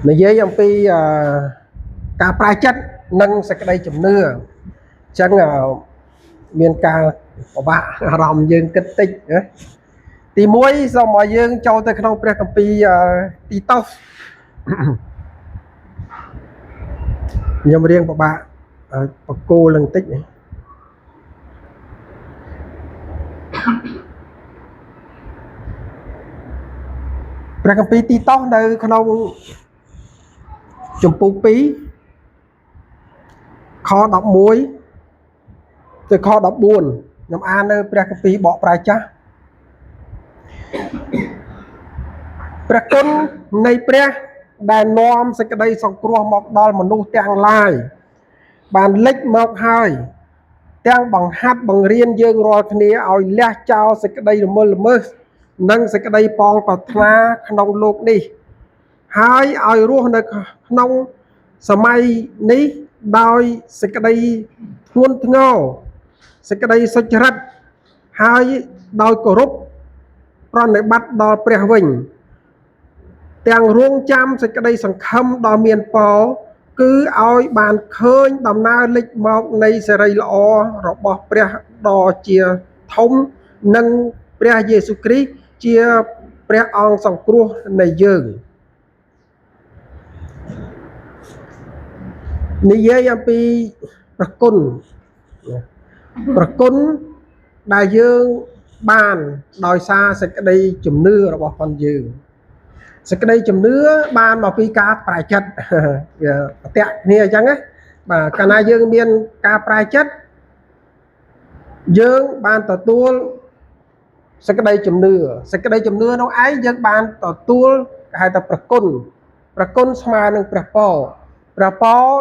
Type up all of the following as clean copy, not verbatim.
និយាយអំពីការប្រាចិត្តនិងសេចក្តីជំនឿអញ្ចឹងមានការពិបាកអារម្មណ៍យើងគិតតិចណាទី1សូមឲ្យយើងចូលទៅក្នុងព្រះគម្ពីរទីតូសខ្ញុំរៀងពិបាកបកគោលនឹងតិចព្រះគម្ពីរទីតូសនៅក្នុងជំពូក2ខ11ទៅខ14ខ្ញុំអាននៅព្រះគម្ពីរបកប្រែចាស់ព្រះគុណនៃព្រះដែលនាំសេចក្តីសង្គ្រោះមកដល់មនុស្សទាំងឡាយបានលេចមកហើយទាំងបង្ហាត់បង្រៀនយើងរាល់គ្នាឲ្យលះចោលសេចក្តីរមិលល្មើសនិងសេចក្តីប៉ងប្រាថ្នាក្នុងលោកនេះហើយឲ្យរស់នៅក្នុងសម័យនេះដោយសេចក្តីធ្ងន់ធ្ងរសេចក្តីសុចរិតហើយដោយគោរពប្រណិប័តដល់ព្រះវិញទាំងរងចាំសេចក្តីសង្ឃឹមដ៏មានពរគឺឲ្យបានឃើញដំណើរលេចមកនៃសេរីល្អរបស់ព្រះដ៏ជាធំនិងព្រះយេស៊ូវគ្រីស្ទជាព្រះអង្គសង្គ្រោះនៃយើងនិយាយអំពីប្រគុណដែលយើងបានដោយសារសេចក្តីជំនឿរបស់ផងយើងសេចក្តីជំនឿបានមកពីការប្រែចិត្តវាប្រតិគ្នាអញ្ចឹងណាបាទកាលណាយើងមានការប្រែចិត្តយើងបានទទួលសេចក្តីជំនឿនោះឯងយើងបានទទួលគេហៅថាប្រគុណស្មើនឹងព្រះពរ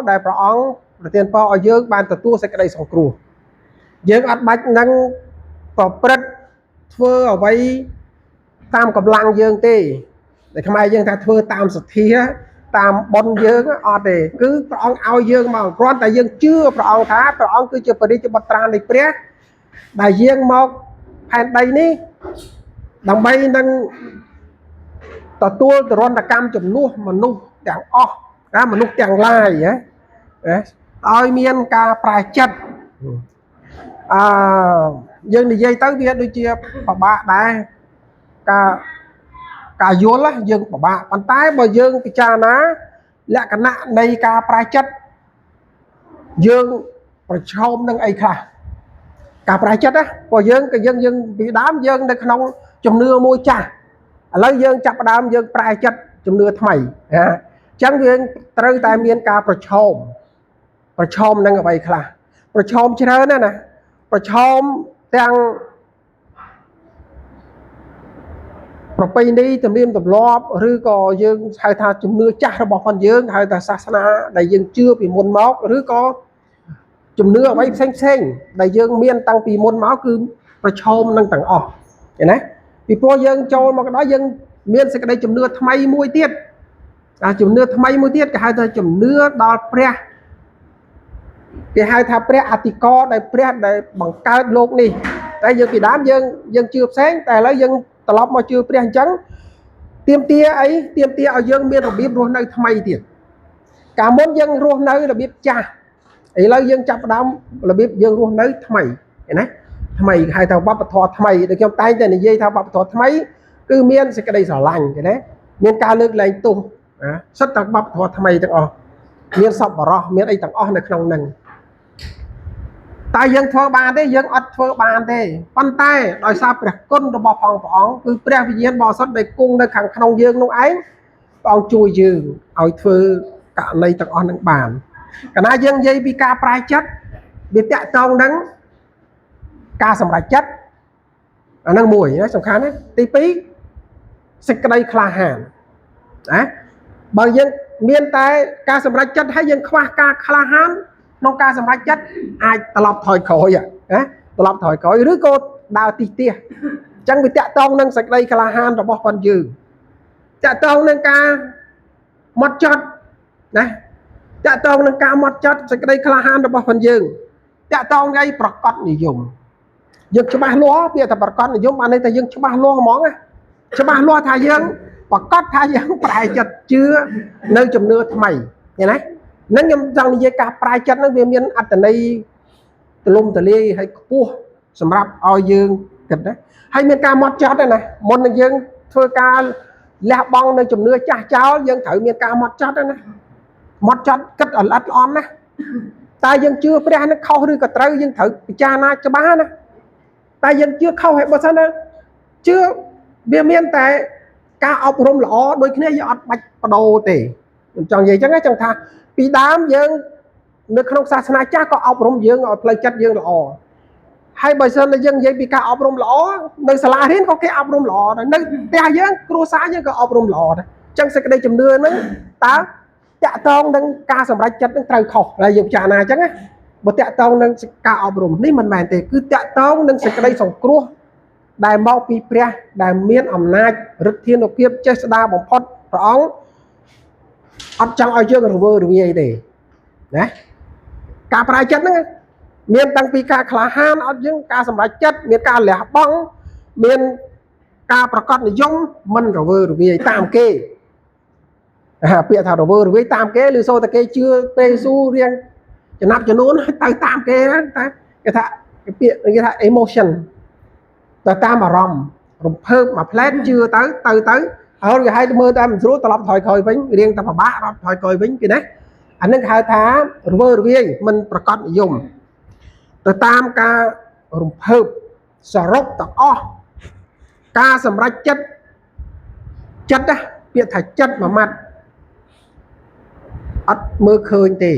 ដែលព្រះអង្គប្រទានពរឲ្យយើងបានទទួលសេចក្តីសង្គ្រោះយើងអត់បាច់នឹងប្រព្រឹត្តធ្វើអ្វីតាមកម្លាំងយើងទេតែខ្មែរយើងថាធ្វើតាមសទ្ធាតាមបុណ្យយើងអត់ទេគឺព្រះអង្គឲ្យយើងមកគ្រាន់តែយើងជឿព្រះអង្គថាព្រះអង្គគឺជាបរិយាបុត្រានៃព្រះដែលយាងមកផែនដីនេះដើម្បីនឹងទទួលទរណកម្មជំនួសមនុស្សទាំងអស់មនុស្សទាំងឡាយឲ្យមានការប្រែចិត្តយើងនិយាយទៅវាដូចជាពិបាកដែរការយល់យើងពិបាកប៉ុន្តែបើយើងពិចារណាលក្ខណៈនៃការប្រែចិត្តយើងប្រឈមនឹងអីខ្លះការប្រែចិត្តណាព្រោះយើងពីដើមយើងនៅក្នុងជំនឿមួយចាស់ឥឡូវយើងចាប់ផ្ដើមយើងប្រែចិត្តជំនឿថ្មីអញ្ចឹងយើងត្រូវតែមានការប្រឈមនឹងអ្វីខ្លះប្រឈមច្រើនណាប្រឈមទាំងប្រពៃណីទំនៀមទម្លាប់ឬក៏យើងហៅថាជំនឿចាស់របស់ផងយើងហៅថាសាសនាដែលយើងជឿពីមុនមកឬក៏ជំនឿអ្វីផ្សេងដែលយើងមានតាំងពីមុនមកគឺប្រឈមនឹងទាំងអស់ឃើញណាពីព្រោះយើងចូលមកដល់យើងមានសេចក្តីជំនឿថ្មីមួយទៀតជំនឿថ្មីមួយទៀតគេហៅថាជំនឿដល់ព្រះគេហៅថាព្រះអធិការដែលព្រះដែលបង្កើតលោកនេះតែយើងពីដើមយើងជឿផ្សេងតែឥឡូវយើងត្រឡប់មកជឿព្រះអញ្ចឹងទាមទារឲ្យយើងមានរបៀបរស់នៅថ្មីទៀតកាលមុនយើងរស់នៅរបៀបចាស់ឥឡូវយើងចាប់ផ្ដើមរបៀបយើងរស់នៅថ្មីឃើញណាថ្មីហៅថាវប្បធម៌ថ្មីដែលខ្ញុំតែងតែនិយាយថាវប្បធម៌ថ្មីគឺមានសេចក្តីស្រឡាញ់ឃើញណាមានការលើកលែងទោសសិតតែវប្បធម៌ថ្មីទាំងអស់មានសប្បុរសមានអីទាំងអស់នៅក្នុងហ្នឹងតែយើងធ្វើបានទេយើងអត់ធ្វើបានទេប៉ុន្តែដោយសារព្រះគុណរបស់ព្រះអង្គគឺព្រះវិញ្ញាណបរិសុទ្ធដែលគង់នៅខាងក្នុងយើងនោះឯងព្រះអង្គជួយយើងឲ្យធ្វើករណីទាំងអស់នឹងបានកាលណាយើងនិយាយពីការប្រែចិត្តវាតាក់ទងនឹងការសម្រេចចិត្តអាហ្នឹងមួយណាសំខាន់ណាទី2សេចក្តីក្លាហានណាបើយើងមានតែការសម្រេចចិត្តហើយយើងខ្វះការក្លាហានក្នុងការសម្រេចចិត្តអាចត្រឡប់ថយក្រោយឬក៏ដើរទីផ្ទះអញ្ចឹងវាតាក់ទងនឹងសេចក្តីក្លាហានរបស់ផងយើងតាក់ទងនឹងការម៉ត់ចត់ណាតាក់ទងនឹងការម៉ត់ចត់សេចក្តីក្លាហានរបស់ផងយើងតាក់ទងនឹងប្រកបនិយមយើងច្បាស់លាស់ពាក្យថាប្រកបនិយមបានន័យថាយើងច្បាស់លាស់ហ្មងច្បាស់លាស់ថាយើង ប្រកាសថាយើងប្រែចិត្តជឿនៅជំនឿថ្មីឃើញទេហ្នឹងខ្ញុំចង់និយាយការប្រែចិត្តហ្នឹងវាមានអត្ថន័យទលំទលាយហើយខ្ពស់សម្រាប់ឲ្យយើងគិតណាហើយមានការមកចត់ដែរណាមុននឹងយើងធ្វើការលះបង់នៅជំនឿចាស់ចោលយើងត្រូវមានការមកចត់ដែរណាមកចត់គិតឲ្យល្អិតល្អន់ណាតែយើងជឿព្រះនឹងខុសឬក៏ត្រូវយើងត្រូវពិចារណាច្បាស់ណាតែយើងជឿខុសហើយបើសិនណាជឿវាមានតែការអប់រំល្អដូចគ្នាយើងអត់បាច់បដូរទេខ្ញុំចង់និយាយអញ្ចឹងចង់ថាពីដើមយើងនៅក្នុងសាសនាចាស់ក៏អប់រំយើងឲ្យផ្លូវចិត្តយើងល្អហើយបើសិនតែយើងនិយាយពីការអប់រំល្អនៅសាលារៀនក៏គេអប់រំល្អដែរនៅផ្ទះយើងគ្រួសារយើងក៏អប់រំល្អដែរអញ្ចឹងសេចក្តីជំនឿហ្នឹងតើតាក់ទងនឹងការសម្រេចចិត្តនឹងត្រូវខុសហើយយើងពិចារណាអញ្ចឹងណាបើតាក់ទងនឹងការអប់រំនេះមិនមែនទេគឺតាក់ទងនឹងសេចក្តីសង្គ្រោះដែលមកពីព្រះដែលមានអំណាចឫទ្ធានុភាពចេស្តាបំផុតព្រះអង្គអត់ចង់ឲ្យយើងរវើរវាយទេណាការប្រែចិត្តហ្នឹងមានតាំងពីការក្លាហានអត់យើងការសម្រេចចិត្តមានការលះបង់មានការប្រកបនិយមមិនរវើរវាយតាមគេពាក្យថារវើរវាយតាមគេឬសូតែគេជឿព្រះយេស៊ូវរៀងចំណាប់ចំនួនទៅតាមគេតែគេថាពាក្យគេថា emotion ទៅតាមអារម្មណ៍រំភើបមួយផ្លែតជឿទៅហើយគេឲ្យមើលតែមិនស្រួលត្រឡប់ថយក្រោយវិញរៀងតែពិបាករត់ថយក្រោយវិញគេណាអានឹងគេហៅថារវើរវាយមិនប្រកបនិយមទៅតាមការរំភើបសរុបទាំងអស់ការសម្រេចចិត្តណាពាក្យថាចិត្តមួយម៉ាត់អត់មើលឃើញទេ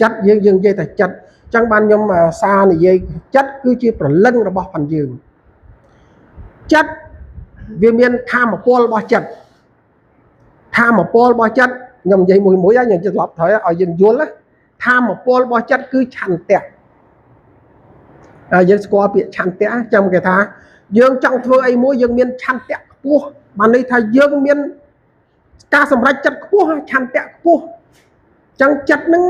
ចិត្តយើងនិយាយថាចិត្តអញ្ចឹងបានខ្ញុំសារនិយាយចិត្តគឺជាព្រលឹងរបស់ផងយើងចិត្តវាមានធម៌ពលរបស់ចិត្តធម៌ពលរបស់ចិត្តខ្ញុំនិយាយមួយហើយខ្ញុំច្រឡប់ត្រូវឲ្យយើងយល់ណាធម៌ពលរបស់ចិត្តគឺឆន្ទៈយើងស្គាល់ពាក្យឆន្ទៈចាំគេថាយើងចង់ធ្វើអីមួយយើងមានឆន្ទៈខ្ពស់បានន័យថាយើងមានការសម្រេចចិត្តខ្ពស់ឆន្ទៈខ្ពស់អញ្ចឹងចិត្តហ្នឹង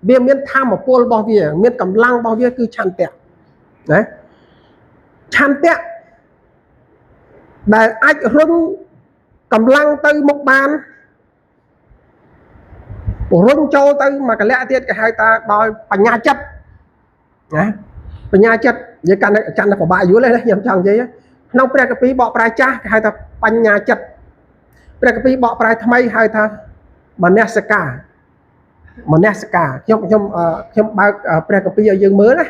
វាមានធម៌ពលរបស់វាមានកម្លាំងរបស់វាគឺឆន្ទៈណាឆន្ទៈដែលអាចរុញកម្លាំងទៅមុខបានរុញចូលទៅមួយកលៈទៀតគេហៅថាដោយបញ្ញាចិត្តណាបញ្ញាចិត្តនិយាយកាន់តែពិបាកយល់ទេណាខ្ញុំចង់និយាយក្នុងព្រះគម្ពីរបកប្រែចាស់គេហៅថាបញ្ញាចិត្តព្រះគម្ពីរបកប្រែថ្មីហៅថាមនសិការខ្ញុំបើកព្រះគម្ពីរឲ្យយើងមើលណា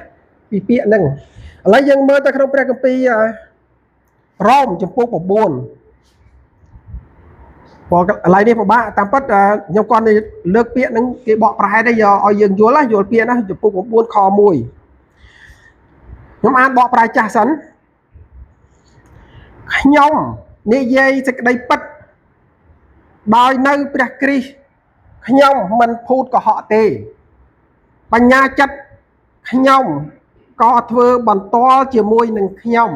ពីពាក្យហ្នឹងឥឡូវយើងមើលទៅក្នុងព្រះគម្ពីររ៉ូមចំពោះ9ព្រោះឥឡូវនេះពិបាកតាមពិតខ្ញុំគាត់លើកពាក្យហ្នឹងគេបកប្រែទេយកឲ្យយើងយល់ពាក្យណាចំពោះ9ខ1ខ្ញុំអានបកប្រែចាស់សិនខ្ញុំនិយាយសេចក្តីពិតដោយនៅព្រះគ្រីស្ទខ្ញុំមិនភូតកុហកទេបញ្ញាចិត្តខ្ញុំក៏ធ្វើបន្តជាមួយនឹងខ្ញុំ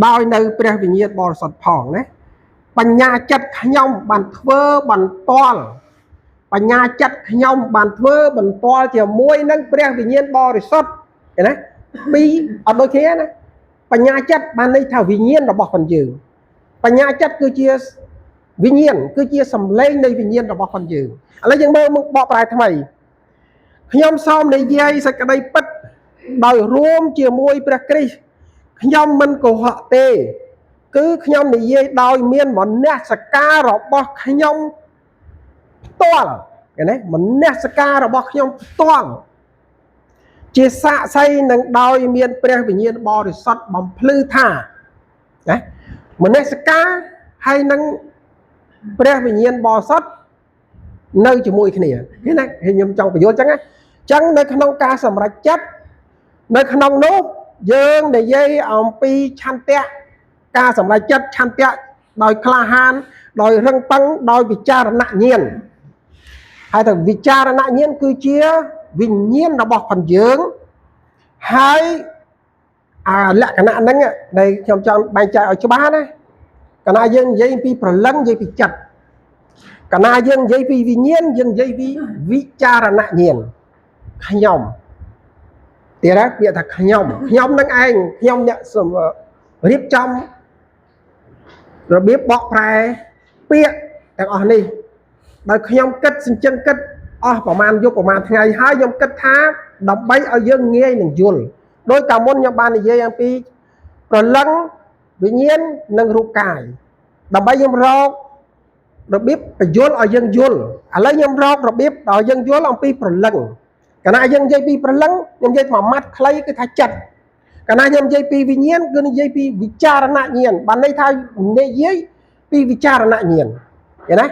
ដោយនៅព្រះវិញ្ញាណបរិសុទ្ធផងណាបញ្ញាចិត្តខ្ញុំបានធ្វើបន្តបញ្ញាចិត្តខ្ញុំបានធ្វើបន្តជាមួយនឹងព្រះវិញ្ញាណបរិសុទ្ធឃើញណាពីរអត់ដូចគ្នាណាបញ្ញាចិត្តបានន័យថាវិញ្ញាណរបស់ផងយើងបញ្ញាចិត្តគឺជាវិញ្ញាណគឺជាសម្លេងនៃវិញ្ញាណរបស់ផងយើងឥឡូវយើងមើលមុខបកប្រែថ្មីខ្ញុំសូមនិយាយសេចក្តីពិតដោយរួមជាមួយព្រះគ្រីស្ទខ្ញុំមិនកុហកទេគឺខ្ញុំនិយាយដោយមានមនសិការរបស់ខ្ញុំផ្ទាល់ឃើញទេមនសិការរបស់ខ្ញុំផ្ទាល់ជាសាក្សីនឹងដោយមានព្រះវិញ្ញាណបរិសុទ្ធបំភ្លឺថាណាមនសិការហើយនឹងព្រះវិញ្ញាណបរិសុទ្ធនៅជាមួយគ្នាឃើញណាខ្ញុំចង់បញ្យល់អញ្ចឹងណាអញ្ចឹងនៅក្នុងការសម្រេចចិត្តនៅក្នុងនោះយើងនិយាយអំពីឆន្ទៈការសម្រេចចិត្តឆន្ទៈដោយក្លាហានដោយរឹងប៉ឹងដោយវិចារណញ្ញាណហើយតែវិចារណញ្ញាណគឺជាវិញ្ញាណរបស់ផងយើងហើយលក្ខណៈហ្នឹងដែលខ្ញុំចង់បែងចែកឲ្យច្បាស់ណាកាលណាយើងនិយាយពីព្រលឹងនិយាយពីចិត្តកាលណាយើងនិយាយពីវិញ្ញាណយើងនិយាយពីវិចារណញ្ញាណខ្ញុំទៀតណាពាក្យថាខ្ញុំនឹងឯងខ្ញុំអ្នករៀបចំ របៀបបកប្រែពាក្យទាំងអស់នេះដោយខ្ញុំគិតសិញ្ចឹងគិតអស់ប្រហែលយប់ប្រហែលថ្ងៃហើយខ្ញុំគិតថាដើម្បីឲ្យយើងងាយនឹងយល់ដោយកាលមុនខ្ញុំបាននិយាយអំពីព្រលឹងវិញ្ញាណនិងរូបកាយដើម្បីខ្ញុំរករបៀបបញ្យល់ឲ្យយើងយល់ឥឡូវខ្ញុំរករបៀបឲ្យយើងយល់អំពីព្រលឹងកាលណាយើងនិយាយពីព្រលឹងខ្ញុំនិយាយមួយម៉ាត់ខ្លីគឺថាចិត្តកាលណាខ្ញុំនិយាយពីវិញ្ញាណគឺនិយាយពីវិចារណញ្ញាណបានន័យថានិយាយពីវិចារណញ្ញាណឃើញណា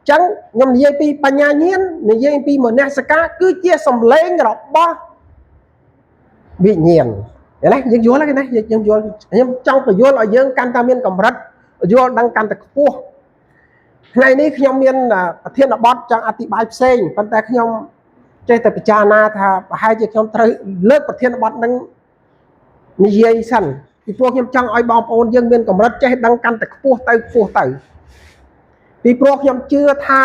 ចឹងខ្ញុំនិយាយពីបញ្ញាញាណនិយាយពីមនសិការគឺជាសម្លេងរបស់វិញ្ញាណឃើញណាយើងយល់ហើយណាយើងយល់ខ្ញុំចង់បញ្យល់ឲ្យយើងកាន់តែមានកម្រិតយល់ដឹងកាន់តែខ្ពស់ថ្ងៃនេះខ្ញុំមានប្រធានបទចង់អธิบายផ្សេងប៉ុន្តែខ្ញុំចេះតែពិចារណាថាប្រហែលជាខ្ញុំត្រូវលើកប្រធានបទនឹងនិយាយសិនពីព្រោះខ្ញុំចង់ឲ្យបងប្អូនយើងមានកម្រិតចេះដឹងកាន់តែខ្ពស់ទៅពីព្រោះខ្ញុំជឿថា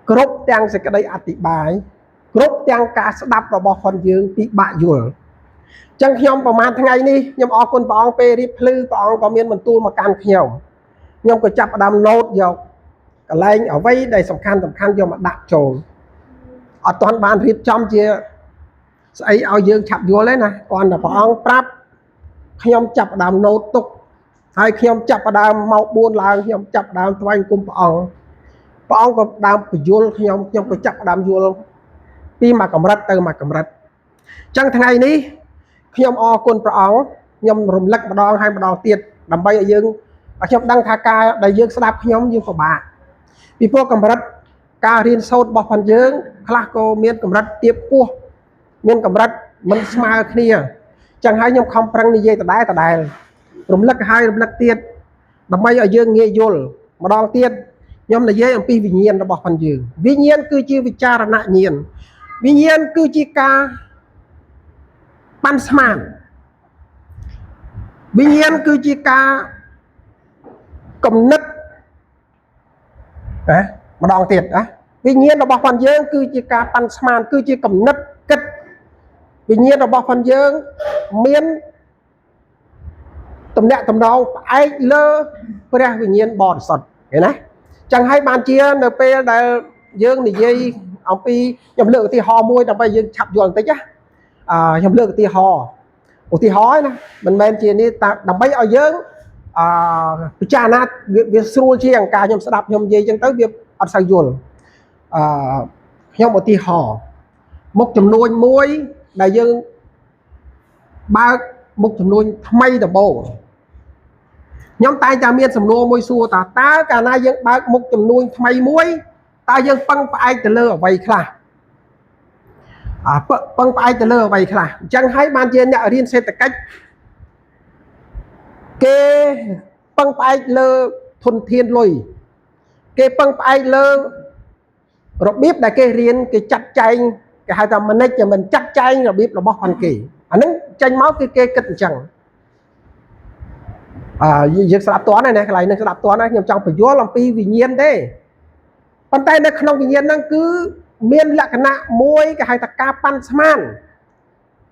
គ្រប់ទាំងសេចក្តីអธิบายគ្រប់ទាំងការស្ដាប់របស់คนយើងពិបាកយល់ចឹងខ្ញុំប្រហែលថ្ងៃនេះខ្ញុំអរគុណព្រះអង្គពេលរៀបភ្លឺព្រះអង្គក៏មានបន្ទូលមកកាន់ខ្ញុំក៏ចាប់ផ្ដើមណូតយកកន្លែងអ្វីដែលសំខាន់យកមកដាក់ចូលអត់ទាន់បានរៀបចំជាស្អីឲ្យយើងឆាប់យល់ទេណាគ្រាន់តែព្រះអង្គប្រាប់ខ្ញុំចាប់ផ្ដើមណូតទុកហើយខ្ញុំចាប់ផ្ដើមមក4ឡើងខ្ញុំចាប់ផ្ដើមថ្វាយគុំព្រះអង្គក៏ដើមបញ្យល់ខ្ញុំក៏ចាប់ផ្ដើមយល់ពីមួយកម្រិតទៅមួយកម្រិតចឹងថ្ងៃនេះខ្ញុំអរគុណព្រះអង្គខ្ញុំរំលឹកម្ដងហើយម្ដងទៀតដើម្បីឲ្យយើងខ្ញុំដឹងថាការដែលយើងស្ដាប់ខ្ញុំយើងពិបាកពីព្រោះកម្រិតការរៀនសូត្ររបស់ផងយើងខ្លះក៏មានកម្រិតទាបពោះមានកម្រិតមិនស្មើគ្នាចឹងហើយខ្ញុំខំប្រឹងនិយាយដដែលរំលឹកហើយរំលឹកទៀតដើម្បីឲ្យយើងងាយយល់ម្ដងទៀតខ្ញុំនិយាយអំពីវិញ្ញាណរបស់ផងយើងវិញ្ញាណគឺជាវិចារណញ្ញាណវិញ្ញាណគឺជាការប៉ាន់ស្មានវិញ្ញាណគឺជាការកំណត់ម្ដងទៀតវិញ្ញាណរបស់ផងយើងគឺជាការប៉ាន់ស្មានគឺជាកំណត់គិតវិញ្ញាណរបស់ផងយើងមានតំណាក់តំណងផ្អែកលើព្រះវិញ្ញាណបរិសុទ្ធឃើញណាចឹងហើយបានជានៅពេលដែលយើងនិយាយអំពីខ្ញុំលើកឧទាហរណ៍មួយដើម្បីយើងឆាប់យល់បន្តិចខ្ញុំលើកឧទាហរណ៍ណាមិនមែនជានេះដើម្បីឲ្យយើងពិចារណាវាស្រួលជាងការខ្ញុំស្ដាប់ខ្ញុំនិយាយចឹងទៅវាអត់សូវយល់ខ្ញុំឧទាហរណ៍មុខចំនួនមួយដែលយើងបើកមុខចំនួនថ្មីដំបូងខ្ញុំតែងតែមានសំណួរមួយសួរតើកាលណាយើងបើកមុខចំនួនថ្មីមួយតើយើងពឹងផ្អែកទៅលើអ្វីខ្លះពឹងផ្អែកទៅលើអ្វីខ្លះអញ្ចឹងហើយបានជាអ្នករៀនសេដ្ឋកិច្ចគេពឹងផ្អែកលើធនធានលុយគេពឹងផ្អែកលើរបៀបដែលគេរៀនគេចាត់ចែងគេហៅថា management ចាត់ចែងរបៀបរបស់ផងគេអាហ្នឹងចេញមកគឺគេគិតអញ្ចឹងយើងស្ដាប់តន់ហើយណាកន្លែងនេះស្ដាប់តន់ហើយខ្ញុំចង់បញ្យល់អំពីវិញ្ញាណទេប៉ុន្តែនៅក្នុងវិញ្ញាណហ្នឹងគឺមានលក្ខណៈមួយគេហៅថាការប៉ាន់ស្មាន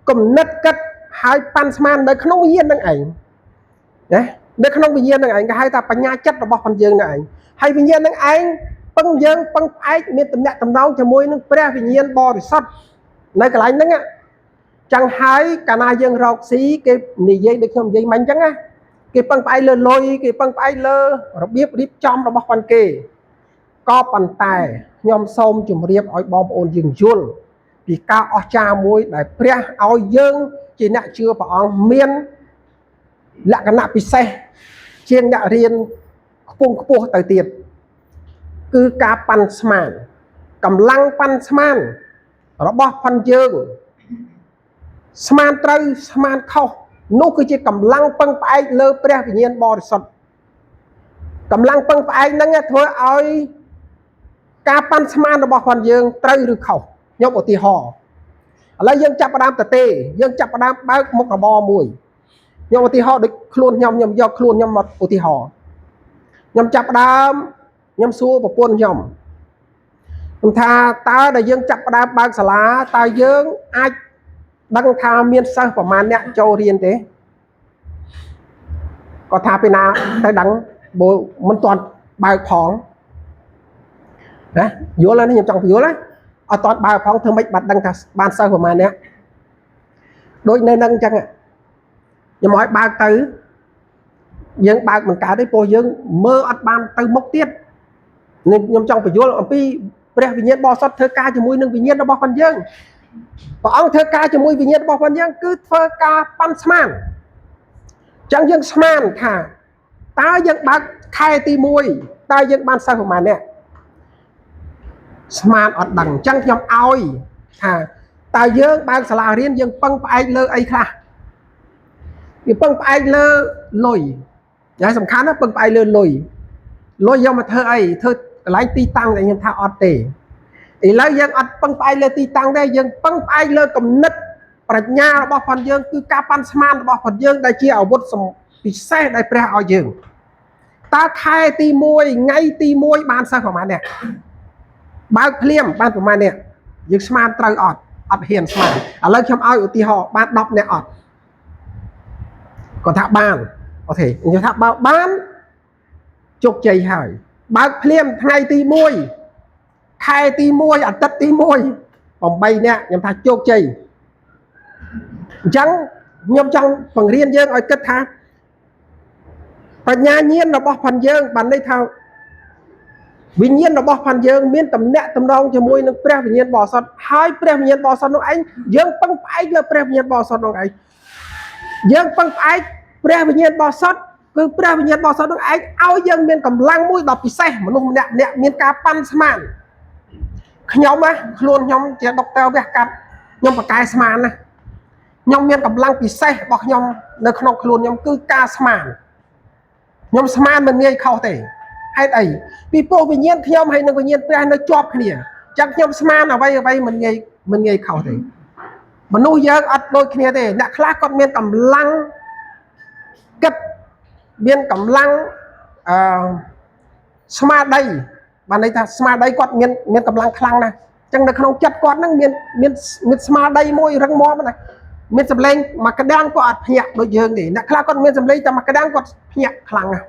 គំនិតគិតហើយប៉ាន់ស្មាននៅក្នុងវិញ្ញាណហ្នឹងឯងណានៅក្នុងវិញ្ញាណហ្នឹងឯងគេហៅថាបញ្ញាចិត្តរបស់ផងយើងហ្នឹងឯងហើយវិញ្ញាណហ្នឹងឯងពឹងផ្អែកមានតំណាក់តំណងជាមួយនឹងព្រះវិញ្ញាណបរិសុទ្ធនៅកន្លែងហ្នឹងចឹងហើយកាលណាយើងរកស៊ីគេនិយាយដូចខ្ញុំនិយាយមិញចឹងណាគេពឹងផ្អែកលើលុយគេពឹងផ្អែកលើរបៀបរៀបចំរបស់ផងគេក៏ប៉ុន្តែខ្ញុំសូមជម្រាបឲ្យបងប្អូនយើងយល់ពីការអស្ចារ្យមួយដែលព្រះឲ្យយើងជាអ្នកជឿព្រះអង្គមានលក្ខណៈពិសេសជាងអ្នករៀនខ្ពស់ទៅទៀតគឺការប៉ាន់ស្មានកម្លាំងប៉ាន់ស្មានរបស់ផងយើងស្មានត្រូវស្មានខុសនោះគឺជាកម្លាំងពឹងផ្អែកលើព្រះវិញ្ញាណបរិសុទ្ធកម្លាំងពឹងផ្អែកហ្នឹងធ្វើឲ្យការប៉ាន់ស្មានរបស់ផងយើងត្រូវឬខុសខ្ញុំឧទាហរណ៍ឥឡូវយើងចាប់ផ្ដើមយើងចាប់ផ្ដើមបើកមុខរបរមួយខ្ញុំឧទាហរណ៍ដូចខ្លួនខ្ញុំយកខ្លួនខ្ញុំមកឧទាហរណ៍ខ្ញុំចាប់ផ្ដើមខ្ញុំសួរប្រពន្ធខ្ញុំថាតើដែលយើងចាប់ផ្ដើមបើកសាលាតើយើងអាចដឹងថាមានសិស្សប្រមាណអ្នកចូលរៀនទេ có tha bên nào tay đắng bộ mình toàn bài phóng đấy vô lên nhầm trong vô đấy ở toàn bài phóng thương mệnh bạn đăng ban sau của mày nè đôi nơi nâng chăng ạ nhưng mọi ba từ dân ba mình cả đấy cô dân mơ ăn ban từ mốc tiết nên nhầm trong phải vô là pi bây vì nhiên bò sót thơ ca cho mũi nâng vì nhiên nó bò phần dân và ông thơ ca cho mũi vì nhiên bò phần dân cứ thơ ca pan sman chẳng dân sman thà ta dân bác khai ti mũi ta dân ban sau của mày nè sman ở đằng chẳng nhầm oi thà ta dân ban xà la riêng dân băng phải lơ ấy khá vì băng phải lơ lồi giải sầm khá nó băng phải lơ lồi do mà thơ ấy thơ lấy ti tăng để nhân thao ọt tể ý lấy dân ọt băng phải lơ ti tăng đây dân băng phải lơ cầm nứt bạch nha bỏ phần dân cứ ca pan sman bỏ phần dân đại chia ở bột sầm bị xe đại pre ở dân ta khai ti môi ngay ti môi ban sao của mày nè bao liêm ban của mày nè dân sman trâu ọt hiền sman ở lấy trong ao ở ti họ ban đọc nè ọt còn thạ ban có thể như thạ bao bán chục chày hỏi bao liêm ngay ti môi khai ti môi ở tất ti môi còn bay nè nhằm thà chục chày chẳng nhầm trong phần riêng dân ở kết thả và nhà nhiên nó bỏ phần dân bằng đây thao vì nhiên nó bỏ phần dân miễn tầm nẹ tầm đông cho môi nó pre vì nhiên bỏ sọt hai pre vì nhiên bỏ sọt nó anh dân băng phải là pre vì nhiên bỏ sọt nó anh dân băng phải pre vì nhiên bỏ sọt cứ pre vì nhiên bỏ sọt nó anh ao dân miễn cầm lăng mũi đọc bị xe mà nó nẹ miễn ca pan sman nhóm á luôn nhóm chỉ đọc tao về cặp nhóm và cái sman này nhóm miền cầm lăng bị xe bọc nhóm nơi không luôn nhóm cứ ca sman nhóm sman mình nghe khâu thể hay đây vì pro vì nhiên nhóm hay nó vì nhiên nó chọp kìa chắc nhóm sman ở đây mình nghe khâu thể mà nuôi dưỡng ở đôi kia thế đã khác con miền cầm lăng cất miền cầm lăng smart đây bạn ấy ta smart đây con miền cầm lăng khăng này chẳng được không chặt con nó miền smart đây môi răng mò này miền sầm lên mà cái đang có nhẹ đôi dương để nãy khác con miền sầm lên mà cái đang có nhẹ khăng à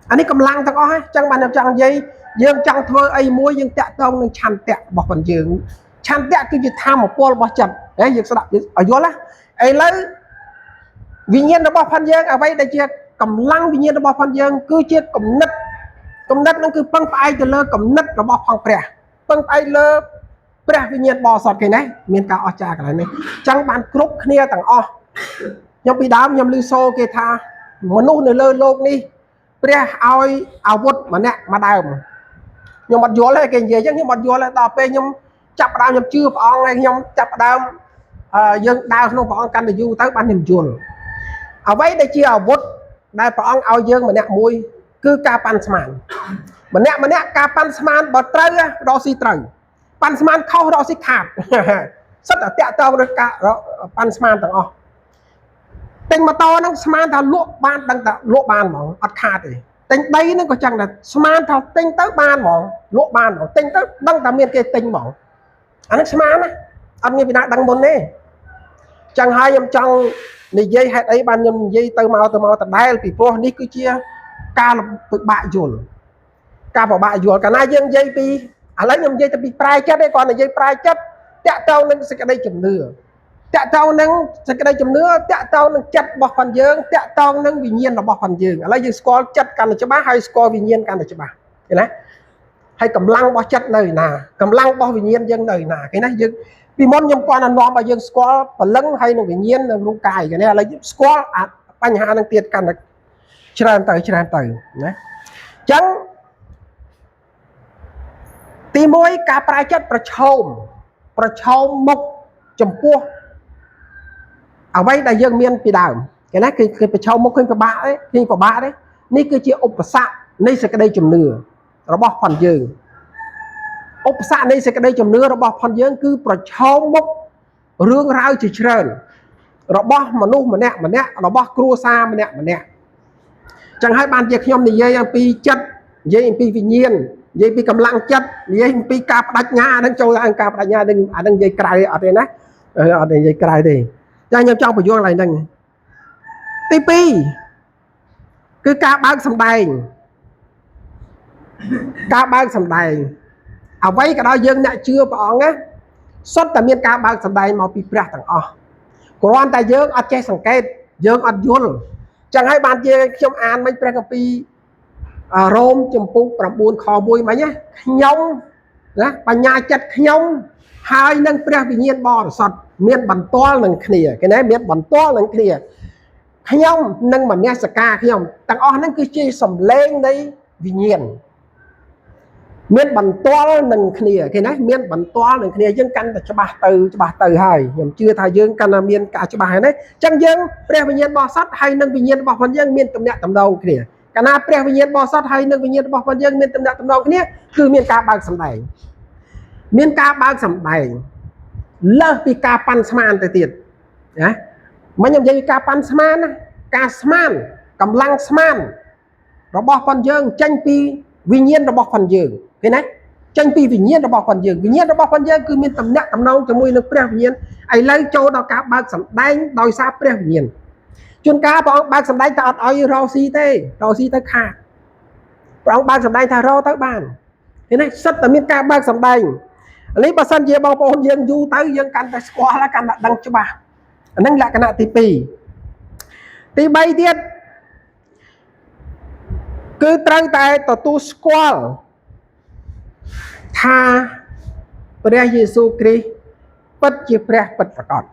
anh ấy cầm lăng ta có hay chẳng bạn nào chẳng dây dương chẳng thôi ai môi dương tẹt tông nên chăn tẹt bỏ phần dương chăn tẹt cứ chỉ tham một pol bỏ chặt đấy dương sẽ đặt ở dưới lá ấy lấy vì nhiên nó bỏ phần dương ở đây đây chia cầm lăng vì nhiên nó bỏ phần dương cứ chia cầm nứt nó cứ băng phải từ lơ cầm nứt nó bỏ phần bè băng phải lơ bè vì nhiên bỏ sọt cái này miền cao ở trà cái này chẳng bạn group kia tầng o nhóm bị đám nhóm lưu xô kê tha mà nô này lơ lô đi bè ao vút mà nè mà đào nhóm mặt gió lại cái gì chứ nhóm mặt gió lại đào pe nhóm chập đào nhóm chưa phong này nhóm chập đào dân đào nó phong căn để du tới ban niềm chuồn ở vậy đây chia ở vút đại phong ao dân mà nè mùi cứ ca pan sman mà nè ca pan sman bật trâu đó si trâu pan sman khâu đó si khạc rất là tẹt tao được cả pan sman tầng o tình mà to nó sman thà lụa ban đằng ta lụa ban mỏng ắt khạc thì tình đây nó có chẳng là sman thà tình tới ban mỏng lụa ban mỏng tình tới đằng ta miền kia tình mỏng anh nó sman á anh như bị đằng bồn nè chẳng hai em trong này dây hay ấy ban nhầm dây từ màu từ đây thì pro đi cứ chia ca là bại dồn ca vào bại dồn cả hai dân dây pi lấy nhầm dây bị prai chất đấy còn là dây prai chất tẹt tao nâng sẽ cái đây chùm nửa tẹt tao nâng sẽ cái đây chùm nửa tẹt tao nâng chất bọc phần dương tẹt tao nâng vì nhiên là bọc phần dương lấy dương score chất cần là cho bác hay score vì nhiên cần là cho bà cái này hay cầm lăng bó chất nơi nà cầm lăng bó vì nhiên dân nơi nà cái này dương vì món nhầm quan là nó mà dương score và lấn hay là vì nhiên là luôn cài cái này là score bánh hạ nâng tiết cần là tràn tới đấy chẳng tí môi cả prai chất pra chôm mốc chấm pua ở đây đại dương miền bị đảo cái nàyคือpra chôm mốcขึ้นกับบะđấyนี่คือchia อุปสรรคในសេចក្តីជំនឿរបស់ផនយើងឧបសគ្គនៃសេចក្តីជំនឿរបស់ផនយើងគឺប្រឈមមុខរឿងរ៉ាវជាច្រើនរបស់មនុស្សម្នាក់របស់គ្រួសារម្នាក់chẳng hai bạn việc nhom thì dây pi chất dây pi vì nhiên dây pi cầm lăng chất dây pi cạp đạch nhà đang trôi ăn cạp đạch nhà đang dây cài ở đây nè ở đây dây cài thì cho anh em trong phải vô lại nè tivi cứ ca bác sầm đầy ở vậy cái đó dương lại chưa bỏ á xuất tại miền ca bác sầm đầy màu bị bẹt thằng còn tại dương ở che sòng kẹt dương ở yul chẳng hay bàn chia trong an mấy bẹt copy rôm chấm pu bầm buồn kho bùi mấy nhá nhông đó bà nhà chặt nhông hai nâng bẹt bị nhiên bò sọt miền bẩn to nâng khỉa cái này miền bẩn to nâng khỉa nhông nâng mà nghe saka nhông thằng nâng cứ chia sầm lên đây vì nhiên miền bẩn to nâng khỉa cái này miền bẩn to nâng khỉa dương căn cho bà từ hai nhầm chưa thay dương căn là miền cả cho bà này chẳng dương bẹt bị nhiên bò sọt hay nâng bị nhiên bò phần dương miền tầm nhẹ tầm đầu khỉa cả na bẹt bị nhiên bò sọt hay nâng bị nhiên bò phần dương miền tầm nhẹ tầm đầu cái cứ miền ca bạc sầm đầy miền ca bạc sầm đầy lơ bị ca pan sman tới tiền nhá mấy nhầm dây ca pan sman ca sman cầm lăng sman nó bỏ phần dương tranh pi vì nhiên nó bỏ phần dương cái này tranh pi vì nhiên nó bỏ phần dương cứ miền tầm nhẹ tầm nâu cho mùi nước bẹt vì nhiên ai lấy châu đó ca bạc sầm đầy đòi xa bẹt vì nhiên chuyên cá bọn bạc sầm đầy ta ở rau xi tê khạc bọn bạc sầm đầy ta rau tới bàn cái này rất là miền ca bạc sầm đầy lấy bà sân về bao bồn dương du tới dương căn tại qua là căn đăng cho bà nâng lại cái nạ tí bay tiết cứ trăng tại tổ tu squall thaព្រះយេស៊ូវគ្រីស្ទពិតជាព្រះពិតប្រាកដ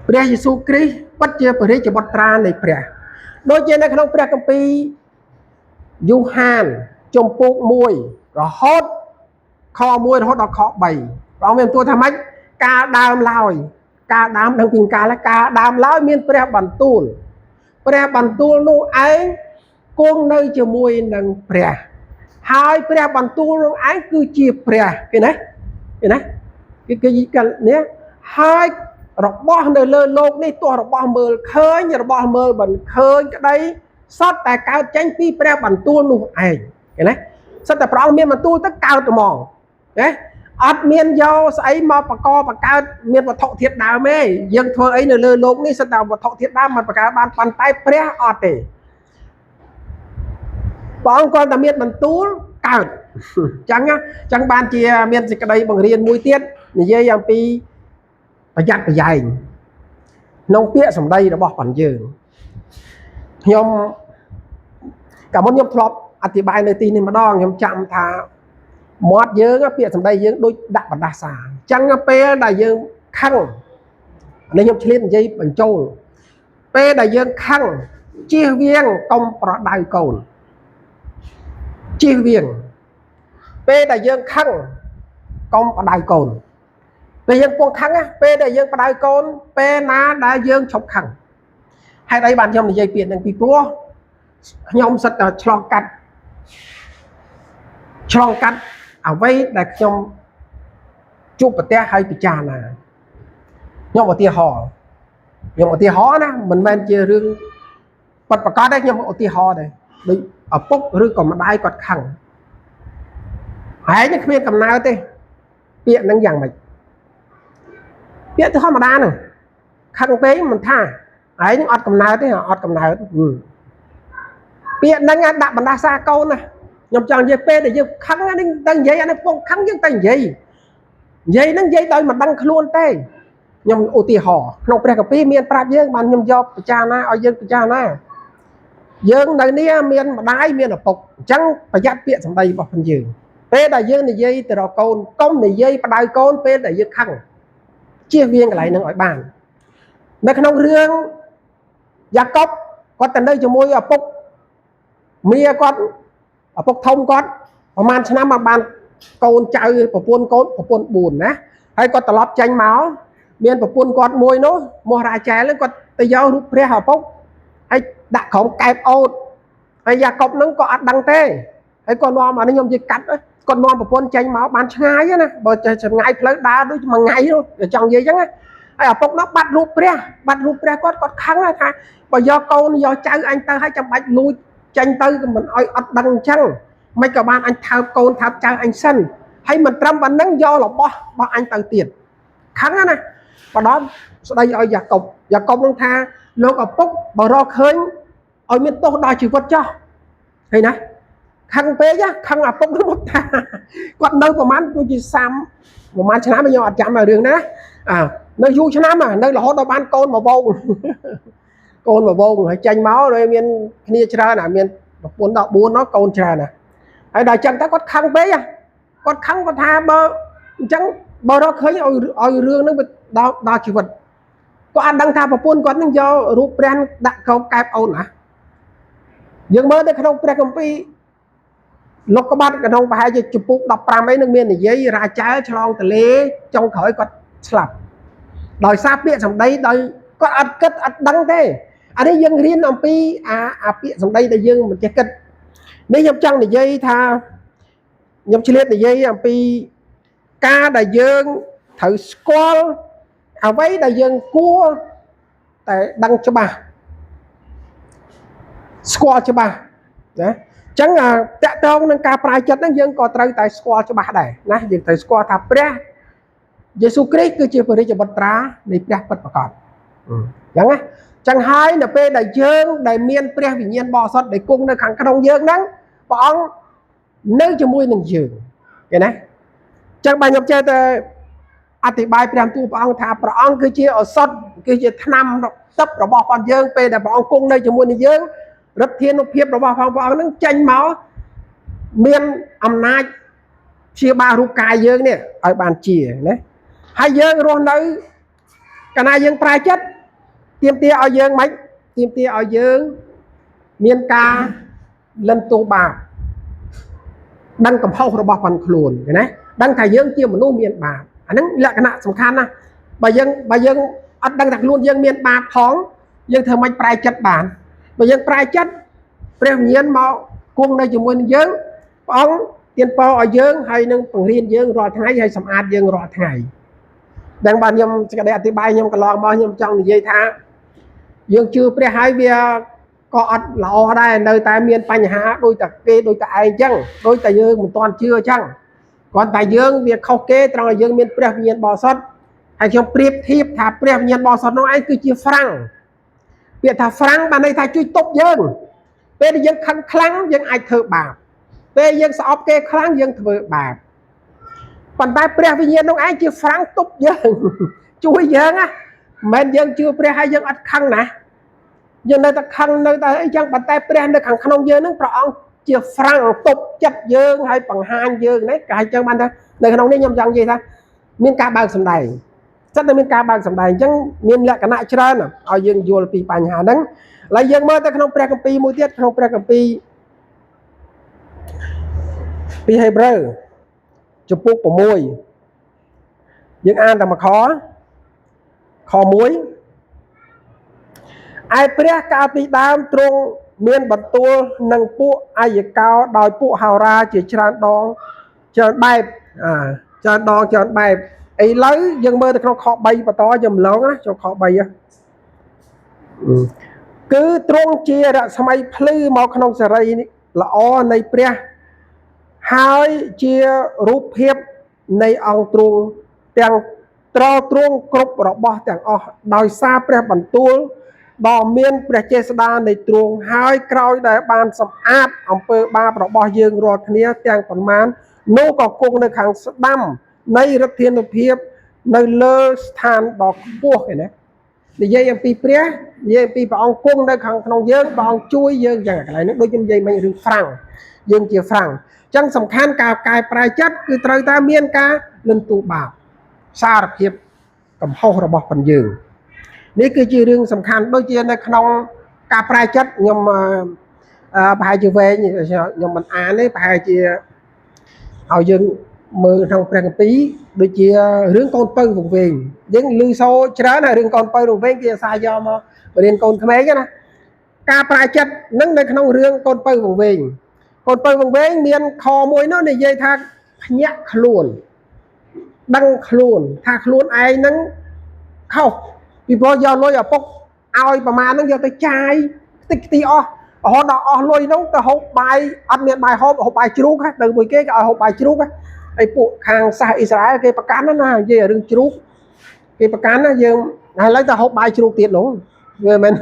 ព្រះយេស៊ូវគ្រីស្ទពិតជាព្រះរាជបុត្រានៃព្រះដូចជានៅក្នុងព្រះគម្ពីរយូហានជំពូក1រហូតខ1រហូតដល់ខ3ព្រះមានទួថាម៉េចការដើមឡើយការដើមដឹងពីការដើមឡើយមានព្រះបន្ទូលនោះឯងគង់នៅជាមួយនឹងព្រះហើយព្រះបន្ទូលនោះឯងគឺជាព្រះគេណាគេនេះហើយរបស់នៅលើលោកនេះទោះរបស់មើលឃើញរបស់មើលមិនឃើញក្តីសុទ្ធតែកើតចេញពីព្រះបន្ទូលនោះឯងគេណាសុទ្ធតែព្រះអង្គមានបន្ទូលទៅកើតហ្មងណាអត់មានយកស្អីមកបកកើតមានវត្ថុធាតុដើមទេយើងធ្វើអីនៅលើលោកនេះសុទ្ធតែវត្ថុធាតុដើមមិនបកកើតបានប៉ុន្តែព្រះអត់ទេព្រះអង្គគាត់តែមានបន្ទូលកើតចឹងបានជាមានសេចក្តីបង្រៀនមួយទៀតនិយាយអំពីប្រយ័ត្នប្រយែងក្នុងពាក្យសម្ដីរបស់ព្រះយើងខ្ញុំកាលមុនខ្ញុំធ្លាប់អធិប្បាយនៅទីនេះម្ដងខ្ញុំចាំថាមាត់យើងពាក្យសម្ដីយើងដូចដាក់បណ្ដាសាអញ្ចឹងពេលដែលយើងខឹងនេះខ្ញុំឆ្លៀតនិយាយបញ្ចូលពេលដែលយើងខឹងជៀសវាងកុំប្រដៅកូនជៀសវាងពេលដែលយើងខឹងកុំប្រដៅកូនពេលយើងពងខឹងពេលដែលយើងប្រដៅកូនពេលណាដែលយើងឈប់ខឹងហេតុអីបានខ្ញុំនិយាយពាក្យនឹងពីព្រោះខ្ញុំសិតតែឆ្លងកាត់អ្វីដែលខ្ញុំជួបប្រទះហើយពិចារណាខ្ញុំឧទាហរណ៍ណាមិនមែនជារឿងប៉ັດប្រកាសទេខ្ញុំឧទាហរណ៍ដែរដូចឪពុកឬក៏ម្ដាយគាត់ខឹងហើយនេះគ្មានកំណើតទេពាក្យហ្នឹងយ៉ាងម៉េចពាក្យធម្មតាហ្នឹងខឹងពេកមិនថាហើយនឹងអត់កំណើតទេអត់កំណើតពាក្យហ្នឹងដាក់បណ្ដាសាកូនណាខ្ញុំចង់និយាយពេលដែលយើងខឹងហ្នឹងទៅនិយាយអានេះពងខឹងយើងទៅនិយាយហ្នឹងនិយាយដោយមិនដឹងខ្លួនទេខ្ញុំឧទាហរណ៍ក្នុងព្រះគម្ពីរមានប្រាប់យើងបានខ្ញុំយកពិចារណាឲ្យយើងពិចារណាយើងនៅនេះមានម្ដាយមានឪពុកអញ្ចឹងប្រយ័ត្នពាក្យសម្ដីរបស់ផងយើងពេលដែលយើងនិយាយទៅរកកូនកុំនិយាយបដៅកូនពេលដែលយើងខឹងជៀសវាងកន្លែងហ្នឹងឲ្យបាននៅក្នុងរឿងយ៉ាកុបគាត់ទៅនៅជាមួយឪពុកមីគាត់ឪពុកធំគាត់ប្រហែលឆ្នាំមកបានកូនចៅប្រពន្ធ4ណាហើយគាត់ត្រឡប់ចេញមកមានប្រពន្ធគាត់មួយនោះមោះរ៉ាចែលគាត់ទៅយករូបព្រះឪពុកហើយដាក់ក្រុមកែបអូតហើយយ៉ាកុបហ្នឹងក៏អត់ដឹងទេហើយគាត់នាំអានេះខ្ញុំនិយាយកាត់គាត់នាំប្រពន្ធចេញមកបានឆ្ងាយណាបើចម្ងាយផ្លូវដើរដូចមួយថ្ងៃនោះចង់និយាយអញ្ចឹងហើយឪពុកនោះបាត់រូបព្រះគាត់ខឹងថាបើយកកូនយកចៅអញទៅហើយចាំបាច់លួចចេញទៅមិនអោយអត់ដឹងអញ្ចឹងមិនក៏បានអញថើបកូនថើបចៅអញសិនហើយមិនត្រឹមប៉ុណ្្នឹងយករបស់អញទៅទៀតខឹងណាបដមស្ដីឲ្យយ៉ាកុបនឹងថាលោកឪពុកបើរកឃើញ ឲ្យមានទោសដល់ជីវិតចោះឃើញណាខឹងពេកខឹងអាពុកទៅមកថាគាត់នៅប្រហែលដូចជា30ប្រហែលឆ្នាំខ្ញុំអត់ចាំឲ្យរឿងណានៅយូរឆ្នាំនៅរហូតដល់បានកូនមកវងកូនមកវងហើយចាញ់មកrồiមានគ្នាច្រើនមានប្រពន្ធ14នោះកូនច្រើនណាហើយដល់ចឹងទៅគាត់ខឹងពេកគាត់ខឹងគាត់ថាបើអញ្ចឹងបើរកឃើញឲ្យរឿងហ្នឹងដល់ជីវិតគាត់អត់ដឹងថាប្រពន្ធគាត់នឹងយករូបព្រះដាក់កោបកែបអូនណាយើងមើលនៅក្នុងព្រះគម្ពីរលោកក្បាត់ក្នុងប្រហែលជាចំពុក15អីនឹងមាននិយាយរាចែឆ្លងទលេចុងក្រោយគាត់ស្លាប់ដោយសារពាក្យសម្ដីដោយគាត់អត់គិតអត់ដឹងទេអានេះយើងរៀនអំពីអាពាក្យសម្ដីដែលយើងមិនចេះគិតនេះខ្ញុំចង់និយាយថាខ្ញុំឆ្លៀតនិយាយអំពីការដែលយើងត្រូវស្គាល់អ្វីដែលយើងគួរតែដឹងច្បាស់ស្គាល់ច្បាស់ណាចឹងតកតងនឹងការប្រាជ្ញចិត្តហ្នឹងយើងក៏ត្រូវតែស្គាល់ច្បាស់ដែរណាយើងត្រូវស្គាល់ថាព្រះយេស៊ូវគ្រីស្ទគឺជាព្រះរាជបុត្រានៃព្រះពិតប្រាកដចឹងណាចឹងហើយនៅពេលដែលយើងដែលមានព្រះវិញ្ញាណបរិសុទ្ធដែលគង់នៅខាងក្នុងយើងហ្នឹងព្រះអង្គនៅជាមួយនឹងយើងឃើញណាចឹងបាទខ្ញុំចេះតែអធិប្បាយព្រះទូលព្រះអង្គថាព្រះអង្គគឺជាឱសថគឺជាថ្នាំទឹករបស់ព្រះយើងពេលដែលព្រះអង្គគង់នៅជាមួយនឹងយើងឫទ្ធានុភាពរបស់ព្រះអង្គនឹងចេញមកមានអំណាចព្យាបាលរូបកាយយើងនេះឲ្យបានជាណាហើយយើងរស់នៅកាលណាយើងប្រាជ្ញចិត្តទាមទារឲ្យយើងមិនទាមទារឲ្យយើងមានការលិនទោសបាបដឹងកំហុសរបស់ផងខ្លួនណាដឹងថាយើងជាមនុស្សមានបាបអាហ្នឹងលក្ខណៈសំខាន់ណាស់បើយើងអត់ដឹងថាខ្លួនយើងមានបាបផងយើងធ្វើមិនប្រាជ្ញចិត្តបានបើយើងប្រាជ្ញចិត្តព្រះវិញ្ញាណមកគង់នៅជាមួយនឹងយើងព្រះអង្គទានពរឲ្យយើងហើយនឹងបង្រៀនយើងរាល់ថ្ងៃហើយសម្អាតយើងរាល់ថ្ងៃදැන්បាទខ្ញុំសេចក្តីអធិប្បាយខ្ញុំកន្លងមកខ្ញុំចង់និយាយថាយើងជឿព្រះហើយវាក៏អត់ល្អដែរនៅតែមានបញ្ហាដូចតែគេដូចតែឯងចឹងដូចតែយើងមិនទាន់ជឿចឹងគ្រាន់តែយើងវាខុសគេត្រង់ឲ្យយើងមានព្រះវិញ្ញាណបរិសុទ្ធហើយខ្ញុំប្រៀបធៀបថាព្រះវិញ្ញាណបរិសុទ្ធនោះឯងគឺជាហ្វ្រាំងពាក្យថាហ្វ្រាំងបានន័យថាជួយទប់យើងពេលដែលយើងខឹងខ្លាំងយើងអាចធ្វើបាបពេលយើងស្អប់គេខ្លាំងយើងធ្វើបាបប៉ុន្តែព្រះវិញ្ញាណនោះឯងជាហ្វ្រាំងទប់យើងជួយយើងណាមិនមែនយើងជឿព្រះហើយយើងអត់ខឹងណាយើងនៅតែខឹងនៅតែអីចឹងប៉ុន្តែព្រះនៅខាងក្នុងយើងនឹងព្រះអង្គជាហ្វ្រាំងទប់ចិត្តយើងហើយបង្ហាញយើងណាគេហៅចឹងបានថានៅក្នុងនេះខ្ញុំចង់និយាយថាមានការបើកសម្ដែងចិត្តតែមានការបើកសម្ដែងអញ្ចឹងមានលក្ខណៈច្រើនឲ្យយើងយល់ពីបញ្ហាហ្នឹងហើយយើងមើលទៅក្នុងព្រះគម្ពីរមួយទៀតក្នុងព្រះគម្ពីរពីហេព្រើរចំពុក6យើងអានតែមួយខ1ឯព្រះកាលពីដើមទ្រង់មានបន្ទូលនឹងពួកអាយកោដោយពួកហោរាជាច្រើនដងច្រើនបែបច្រើនបែបឥឡូវយើងមើលទៅក្នុងខ3បន្តយើងម្លងណាចូលខ3គឺទ្រង់ជារស្មីភ្លឺមកក្នុងសេរីល្អនៃព្រះហើយជារូបភាពនៃអង្គទ្រង់ទាំងត្រទ្រង់គ្រប់របស់ទាំងអស់ដោយសារព្រះបន្ទូលដ៏មានព្រះចេស្តានៃទ្រង់ហើយក្រោយដែលបានសម្អាតអំពើបាបរបស់យើងរាល់គ្នាទាំងប៉ុន្មាននោះក៏គង់នៅខាងស្ដាំនៃឫទ្ធានុភាពនៅលើស្ថានដ៏ខ្ពស់ឯណានិយាយអំពីព្រះនិយាយអំពីព្រះអង្គគង់នៅខាងក្នុងយើងព្រះអង្គជួយយើងយ៉ាងកន្លែងនេះដូចខ្ញុំនិយាយមិញរឿងហ្វ្រាំងយើងជាហ្វ្រាំងអញ្ចឹងសំខាន់ការកែប្រែចិត្តគឺត្រូវតែមានការលន់ទូបាបសារភាពកំហុសរបស់ផងយើងនេះគឺជារឿងសំខាន់ដូចជានៅក្នុងការប្រែចិត្តខ្ញុំប្រហែលជាវែងខ្ញុំមិនអានទេប្រហែលជាឲ្យយើងមើលក្នុងព្រះគម្ពីរដូចជារឿងកូនពៅវង្វេងយើងឮសូរច្រើនហើយរឿងកូនពៅវង្វេងគេអាសាយកមករៀនកូនក្មេងណាការប្រែចិត្តនឹងនៅក្នុងរឿងកូនពៅវង្វេងកូនពៅវង្វេងមានខមួយនោះនិយាយថាភ្ញាក់ខ្លួនដឹងខ្លួនថាខ្លួនឯងនឹងខុសពីព្រោះយកលុយឪពុកឲ្យប្រមាណហ្នឹងយកទៅចាយតិចទីអស់រហូតដល់អស់លុយហ្នឹងទៅហូបបាយអត់មានបាយហូបបាយជ្រូកទៅមួយគេក៏ឲ្យហូបបាយជ្រូកហើយពួកខាងសាសអ៊ីស្រាអែលគេប្រកាន់ណានិយាយរឿងជ្រូកគេប្រកាន់ណាយើងឥឡូវទៅហូបបាយជ្រូកទៀតនោះ វាមិន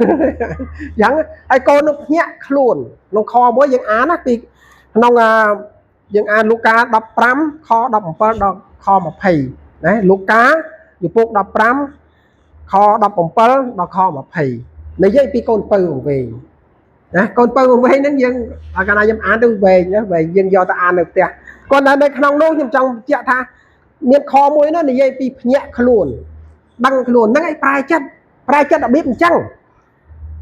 យ៉ាងហើយកូននឹងភ្ញាក់ខ្លួនក្នុងខមួយយើងអានណាពីក្នុងយើងអានលូកា15ខ17ដល់ខ20ណាលូកាជំពូក15ខ17ដល់ខ20និយាយពីកូនពៅវង្វេងណាកូនពៅវង្វេងហ្នឹងយើងកាលណាខ្ញុំអានទៅវែងណាវែងយើងយកទៅអាននៅផ្ទះគាត់នៅក្នុងនោះខ្ញុំចង់បញ្ជាក់ថាមានខមួយនោះនិយាយពីភ្ញាក់ខ្លួនដឹងខ្លួនហ្នឹងឯងប្រែចិត្តរបៀបអញ្ចឹង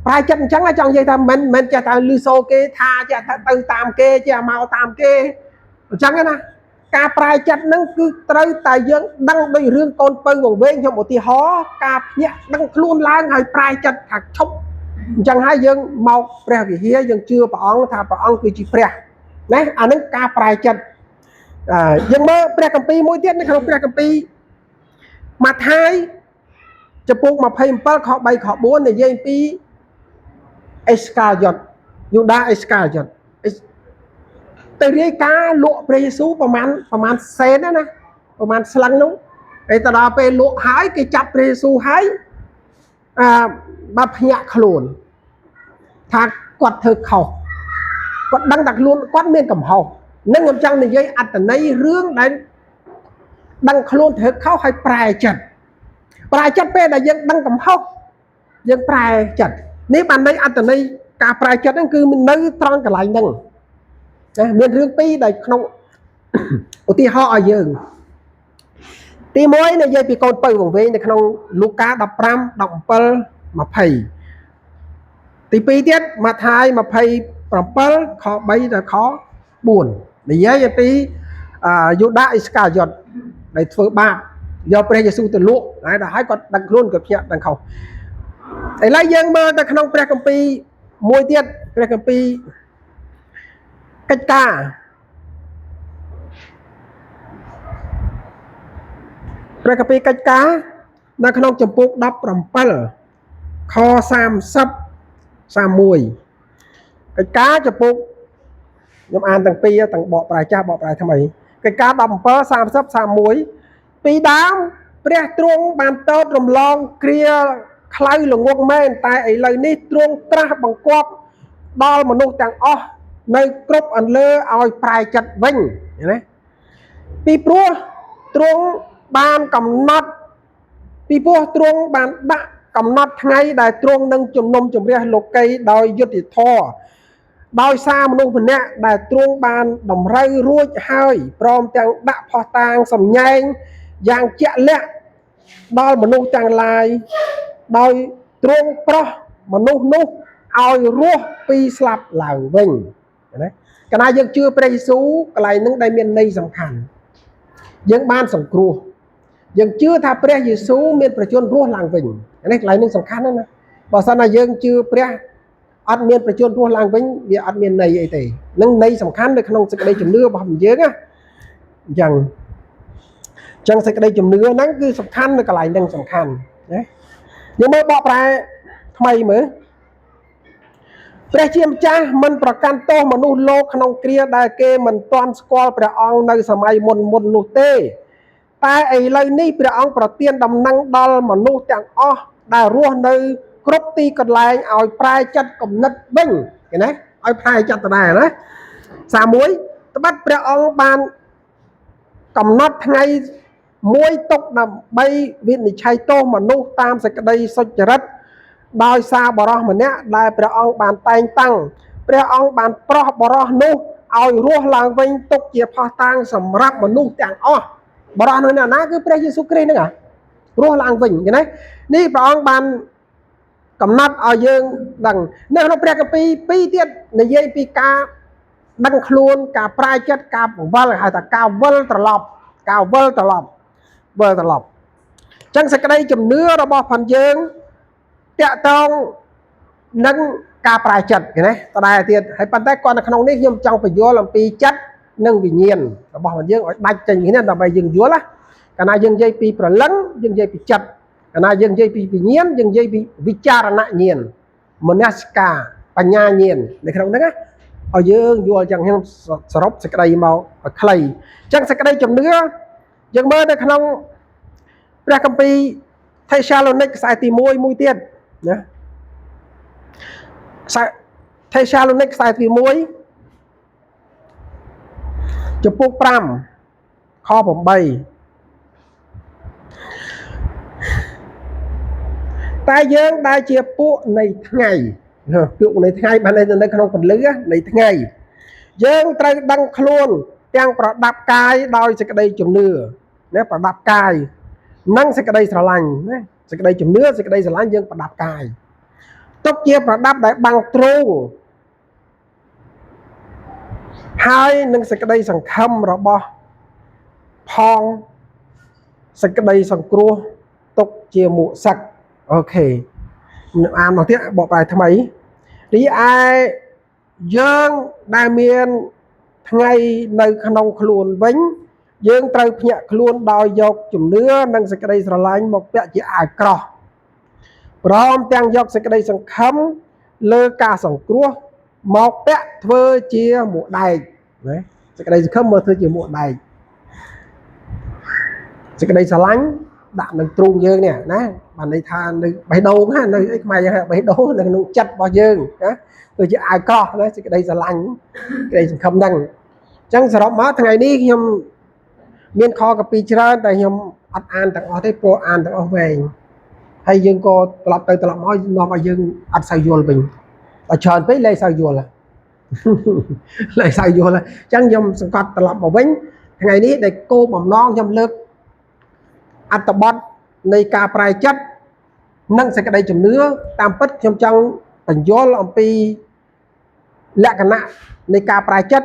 ប្រែចិត្តអញ្ចឹងចង់និយាយថាមិនចេះតែលឺសូគេថាចេះតែទៅតាមគេចេះមកតាមគេអញ្ចឹងណាការប្រែចិត្តហ្នឹងគឺត្រូវតែយើងដឹងដោយរឿងកូនពៅវង្វេងខ្ញុំឧទាហរណ៍ការភ្ញាក់ដឹងខ្លួនឡើងហើយប្រែចិត្តថាឈប់អញ្ចឹងហើយយើងមកព្រះវិហារយើងជឿព្រះអង្គថាព្រះអង្គគឺជាព្រះណាអាហ្នឹងការប្រែចិត្តយើងមើលព្រះគម្ពីរមួយទៀតនៅក្នុងព្រះគម្ពីរម៉ាថាយចំពោះ27ខ3ខ4និយាយពីអេសកាយ៉ុតយូដាអេសកាយ៉ុតទៅរាយការណ៍លក់ព្រះយេស៊ូវប្រមាណសេនណាប្រមាណស្លឹងនោះហើយទៅដល់ពេលលក់ហើយគេចាប់ព្រះយេស៊ូវហើយបាត់ភ្ញាក់ខ្លួនថាគាត់ធ្វើខុសគាត់ដឹងថាខ្លួនគាត់មានកំហុសនឹងខ្ញុំចង់និយាយអត្ថន័យរឿងដែលដឹងខ្លួនធ្វើខុសហើយប្រែចិត្តពេលដែលយើងដឹងកំហុសយើងប្រែចិត្តនេះបានន័យអត្ថន័យការប្រែចិត្តហ្នឹងគឺនៅត្រង់កន្លែងហ្នឹងណាមានរឿងពីរដែលក្នុងឧទាហរណ៍ឲ្យយើងទី1និយាយពីកូនពៅវង្វេងនៅក្នុងលូកា15 17 20ទី2ទៀតម៉ាថាយ27ខ3ដល់ខ4និយាយពីយូដាអេសកាយ៉ុតដែលធ្វើបាបយកព្រះយេស៊ូវទៅលក់ហើយដល់ហើយគាត់ដឹងខ្លួនគាត់ភ្ញាក់ដឹងខុសឥឡូវយើងមើលទៅក្នុងព្រះគម្ពីរមួយទៀតព្រះគម្ពីរកិច្ចការនៅក្នុងចំពោះ17ខ30 31កិច្ចការចំពោះខ្ញុំអានទាំងពីរទាំងបកប្រែចាស់បកប្រែថ្មីកិច្ចការ17 30 31ពីដើមព្រះទ្រង់បានតតរំលងគ្រាខ្លៅល្ងងមែនតែឥឡូវនេះទ្រង់ត្រាស់បង្គាប់ដល់មនុស្សទាំងអស់នៅគ្រប់អន្លើឲ្យប្រែចិត្តវិញណាពីព្រោះទ្រង់បានដាក់កំណត់ថ្ងៃដែលទ្រង់នឹងជំនុំជម្រះលោកីដោយយុត្តិធម៌ដោយសារមនុស្សម្នាក់ដែលទ្រង់បានតម្រូវរួចហើយព្រមទាំងដាក់ផុសតាងសម្ញែងយ៉ាងជាក់លាក់ដល់មនុស្សទាំងឡាយដោយទ្រង់ប្រោះមនុស្សនោះឲ្យរស់ពីស្លាប់ឡើងវិញណាកាលណាយើងជឿព្រះយេស៊ូវកន្លែងហ្នឹងដែលមានន័យសំខាន់យើងបានសង្គ្រោះយើងជឿថាព្រះយេស៊ូវមានប្រជញ្ញរស់ឡើងវិញនេះកន្លែងហ្នឹងសំខាន់ណាស់បើសិនណាយើងជឿព្រះអត់មានប្រជញ្ញរស់ឡើងវិញវាអត់មានន័យអីទេនឹងន័យសំខាន់នៅក្នុងសេចក្តីជំនឿរបស់យើងណាអញ្ចឹងសេចក្តីជំនឿហ្នឹងគឺសំខាន់នៅកន្លែងហ្នឹងសំខាន់ណាយើងមើលបកប្រែថ្មីមើលព្រះជាម្ចាស់មិនប្រកាន់ទោសមនុស្សលោកក្នុងគ្រាដែលគេមិនទាន់ស្គាល់ព្រះអង្គនៅសម័យមុននោះទេតែឥឡូវនេះព្រះអង្គប្រទានដំណឹងដល់មនុស្សទាំងអស់ដែលរស់នៅគ្រប់ទីកន្លែងឲ្យប្រែចិត្តគំនិតវិញឃើញទេឲ្យប្រែចិត្តទៅដែរណា31ត្បិតព្រះអង្គបានកំណត់ថ្ងៃមួយទុកដើម្បីវិនិច្ឆ័យទោសមនុស្សតាមសេចក្តីសុចរិតដោយសារបរោះម្នាក់ដែលព្រះអង្គបានតែងតាំងព្រះអង្គបានប្រោះបរោះនោះឲ្យរស់ឡើងវិញទុកជាផុសតាងសម្រាប់មនុស្សទាំងអស់បរោះនោះណាគឺព្រះយេស៊ូវគ្រីស្ទហ្នឹងរស់ឡើងវិញឃើញទេនេះព្រះអង្គបានកំណត់ឲ្យយើងដឹងនៅក្នុងព្រះគម្ពីរពីរទៀតនិយាយពីការដឹងខ្លួនការប្រែចិត្តការបង្វិលហៅថាការវិលត្រឡប់អញ្ចឹងសេចក្តីជំនឿរបស់ផងយើងតាក់ទងនឹងការប្រែចិត្តឃើញទេតដែលទៀតហើយប៉ុន្តែគាត់នៅក្នុងនេះខ្ញុំចង់បញ្យល់អំពីចិត្តនិងវិញ្ញាណរបស់ផងយើងឲ្យដាច់ចេញគ្នាដើម្បីយើងយល់ណាកាលណាយើងនិយាយពីព្រលឹងយើងនិយាយពីចិត្តកាលណាយើងនិយាយពីវិញ្ញាណយើងនិយាយពីវិចារណញ្ញាណមនសិកាបញ្ញាញាណនៅក្នុងហ្នឹងណាឲ្យយើងយល់ចឹងខ្ញុំសរុបសេចក្តីមកឲ្យខ្លីអញ្ចឹងសេចក្តីជំនឿយើងមើលនៅក្នុងព្រះគម្ពីរថេសាឡូនីកខ្សែទី1មួយទៀតណា thế xa luôn nick sai thì muối chụp bút pram kho bồng bay tai dương đại chia bút này ngày bút này ngày ban này nó không còn lứa này ngày dương trai đăng khôn đang đạp cài đòi sẽ cái đây chùm nửa nếu đạp cài năng sẽ cái đây sờ lành sẽ cái đây chùm nửa sẽ cái đây sờ lành dương đạp cài tốc chia đạp đại bằng trâu hai năng sẽ cái đây sằng khăm rồi bo phong sẽ cái đây sằng cua tốc chia mụ sặc ok ăn mà tiếc bỏ bài tham ấy đi ai dương đại miền ngày nơi khăn luôn vĩnh dương trời nhẹ luôn đòi dọc chùm nứa năng sẽ cái đây sờ lạnh một vẽ chỉ ai cỏ prom tăng dọc sẽ cái đây sằng khăm lơ ca sằng cua một vẽ thưa chia một đầy đấy sẽ cái đây không mở thưa chia một đầy sẽ cái đây sờ lạnh đạn được trung dương nè nè mà đây than bảy đô ha nơi ấy mày bảy đô là nó chặt bao dương á tôi chỉ ai co đấy cái đây sờ lạnh cái đây không đăng chẳng sợ má thằng ngày đi nhom miền kho cà phê chả tại nhom ăn tặng ở thế pro ăn tặng ở về hay dương cô tập nói nó mà dương ăn sao vô bình và chọn với lấy sao vô là lấy sao vô là chẳng nhom sẵn cọt tập bảo bánh thằng ngày đi để cô mầm non nhom lớp ăn tập bátในการปลายจัดนั่งใส่กระไดจุ่มเนื้อตามปัดยมจังปัญญาลอมปีและกันนะในการปลายจัด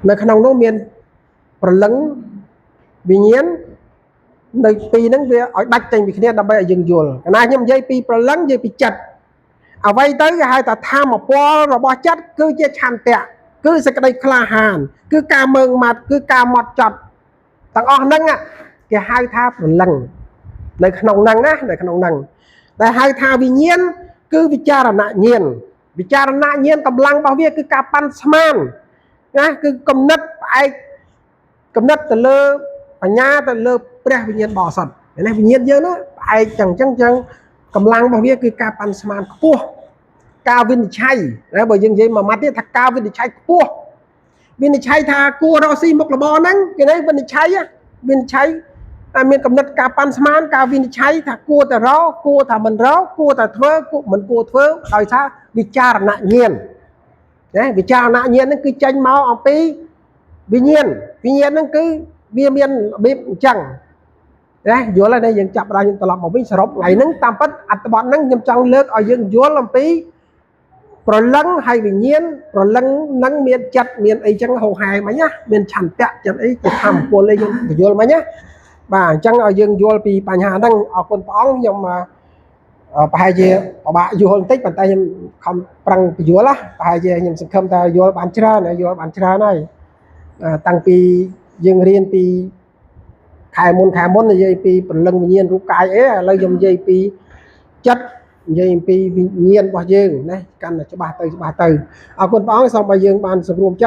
ในขนมน้องเมียนประลังวิญญาณในปีนั้นเวียเอาดักใจมีคะแนนดับไปยังโยลกันนะยมยัยปีประลังยัยปีจัดเอาไว้tới hai ta tham một po rồi bỏ chất cứ chia chăn tẹt cứใส่กระไดคลาหานcứ càเมืองมัดcứ càหมดจัดต่างออกนั่งอ่ะcái hai tha lầnในขนมนังนะในขนมนังแต่hai thaวิญญาณคือวิจารณญาณวิจารณญาณกำลังบ่าวเวียคือการปั้นสมานนะคือกำนัดไอกำนัดแต่เลิกปัญญาแต่เลิกเปรี้ยวิญญาณบ่อสัตว์ในวิญญาณเยอะนะไอจังกำลังบ่าวเวียคือการปั้นสมานปัวกาวินชัยนะบ่ยังมามัดเนี่ยถ้ากาวินชัยปัววินชัยถ้ากัวเราซีมกระบอนั่งcái đấyวินชัยáวินชัยmiền cầm đất cả pan sman cả vinh cháy thà cua thà rau cua thà mình rau cua thà thưa mình cua thưa đòi sao vì cha là nạn nhiên đấy vì cha nạn nhiên nó cứ tranh máu ông tí vì nhiên nó cứ miên biết chẳng đấy vừa là đây dừng chập ra những tập một bên sập ngày nắng tam bắt ăn bọn nắng nhâm trăng lướt ở dừng vừa làm tí rồi lắng hay vì nhiên rồi lắng nắng miền chặt miền ấy chẳng hầu hài mà nhá miền chằn tẹt chặt ấy của thầm của lên vừa mà nhá và chẳng ở dương vô vì bà nhà đang ở con bóng nhưng mà bà gì ở bà vô hơn tích bàn tay không bằng vô lá bà gì nhưng sẽ không ta vô bàn chra này tăng pi dương riêng pi khai môn là dây pi phần lưng nhiên rú cài ấy là dùng dây pi chất dây pi nhiên bao dương này căn là cho bà từ ở con bóng xong bà dương bàn sử dụng chất